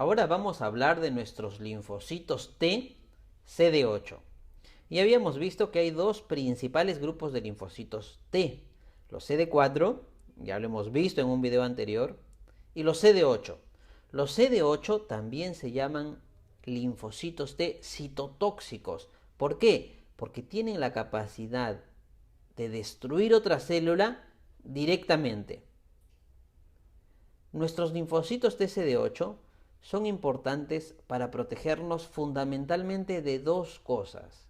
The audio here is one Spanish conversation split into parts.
Ahora vamos a hablar de nuestros linfocitos T CD8. Y habíamos visto que hay dos principales grupos de linfocitos T. Los CD4, ya lo hemos visto en un video anterior, y los CD8. Los CD8 también se llaman linfocitos T citotóxicos. ¿Por qué? Porque tienen la capacidad de destruir otra célula directamente. Nuestros linfocitos TCD8 son importantes para protegernos fundamentalmente de dos cosas: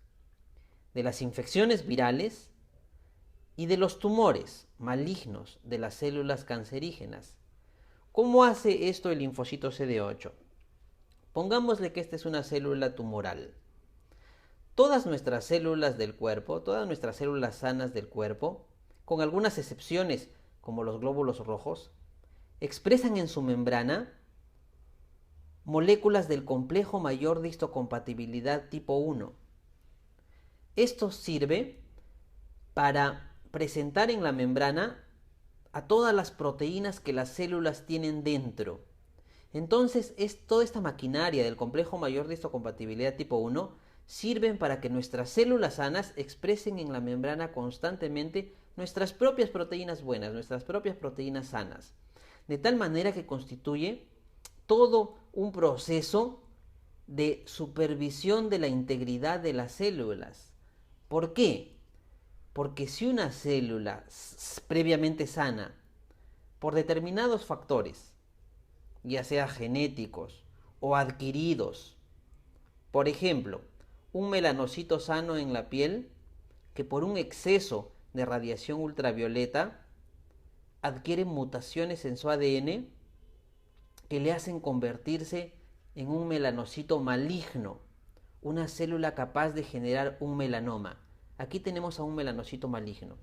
de las infecciones virales y de los tumores malignos de las células cancerígenas. ¿Cómo hace esto el linfocito CD8? Pongámosle que esta es una célula tumoral. Todas nuestras células del cuerpo, todas nuestras células sanas del cuerpo, con algunas excepciones como los glóbulos rojos, expresan en su membrana moléculas del complejo mayor de histocompatibilidad tipo 1. Esto sirve para presentar en la membrana a todas las proteínas que las células tienen dentro. Entonces, toda esta maquinaria del complejo mayor de histocompatibilidad tipo 1 sirven para que nuestras células sanas expresen en la membrana constantemente nuestras propias proteínas buenas, nuestras propias proteínas sanas, de tal manera que constituye todo un proceso de supervisión de la integridad de las células. ¿Por qué? Porque si una célula previamente sana, por determinados factores, ya sea genéticos o adquiridos, por ejemplo, un melanocito sano en la piel que por un exceso de radiación ultravioleta adquiere mutaciones en su ADN que le hacen convertirse en un melanocito maligno, una célula capaz de generar un melanoma. Aquí tenemos a un melanocito maligno.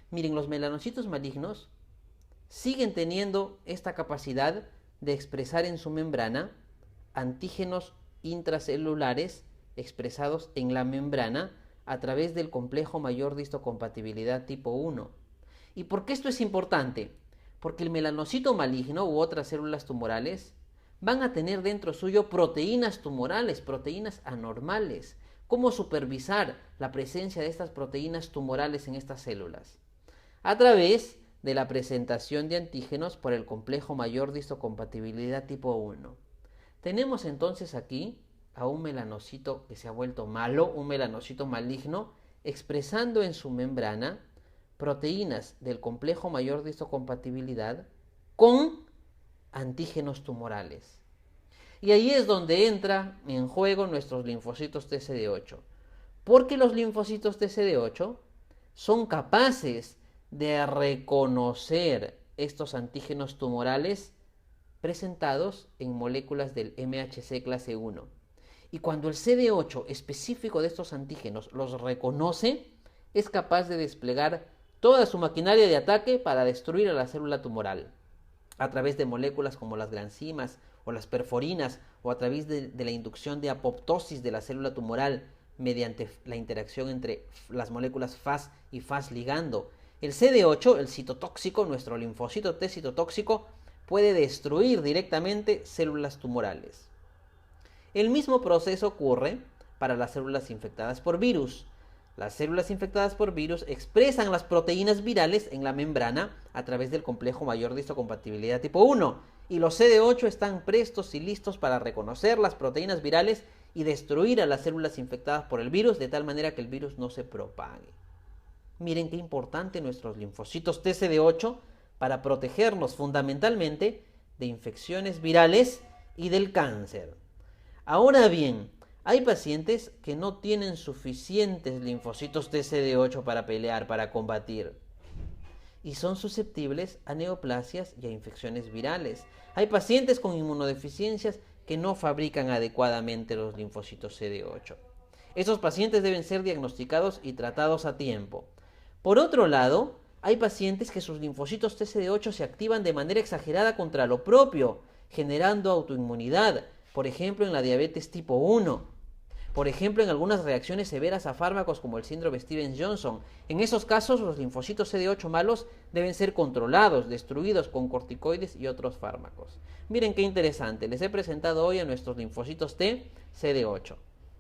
Miren, los melanocitos malignos siguen teniendo esta capacidad de expresar en su membrana antígenos intracelulares expresados en la membrana a través del complejo mayor de histocompatibilidad tipo 1. ¿Y por qué esto es importante? Porque el melanocito maligno u otras células tumorales van a tener dentro suyo proteínas tumorales, proteínas anormales. ¿Cómo supervisar la presencia de estas proteínas tumorales en estas células? A través de la presentación de antígenos por el complejo mayor de histocompatibilidad tipo 1. Tenemos entonces aquí a un melanocito que se ha vuelto malo, un melanocito maligno, expresando en su membrana proteínas del complejo mayor de histocompatibilidad con antígenos tumorales. Y ahí es donde entra en juego nuestros linfocitos TCD8, porque los linfocitos TCD8 son capaces de reconocer estos antígenos tumorales presentados en moléculas del MHC clase 1. Y cuando el CD8 específico de estos antígenos los reconoce, es capaz de desplegar toda su maquinaria de ataque para destruir a la célula tumoral, a través de moléculas como las granzimas o las perforinas, o a través de la inducción de apoptosis de la célula tumoral mediante la interacción entre las moléculas Fas y Fas ligando. El CD8, el citotóxico, nuestro linfocito T citotóxico, puede destruir directamente células tumorales. El mismo proceso ocurre para las células infectadas por virus. Las células infectadas por virus expresan las proteínas virales en la membrana a través del complejo mayor de histocompatibilidad tipo 1. Y los CD8 están prestos y listos para reconocer las proteínas virales y destruir a las células infectadas por el virus de tal manera que el virus no se propague. Miren qué importante nuestros linfocitos TCD8 para protegernos fundamentalmente de infecciones virales y del cáncer. Ahora bien, hay pacientes que no tienen suficientes linfocitos TCD8 para pelear, para combatir, y son susceptibles a neoplasias y a infecciones virales. Hay pacientes con inmunodeficiencias que no fabrican adecuadamente los linfocitos CD8. Esos pacientes deben ser diagnosticados y tratados a tiempo. Por otro lado, hay pacientes que sus linfocitos TCD8 se activan de manera exagerada contra lo propio, generando autoinmunidad, por ejemplo en la diabetes tipo 1. Por ejemplo, en algunas reacciones severas a fármacos como el síndrome Stevens-Johnson. En esos casos, los linfocitos CD8 malos deben ser controlados, destruidos con corticoides y otros fármacos. Miren qué interesante, les he presentado hoy a nuestros linfocitos T CD8.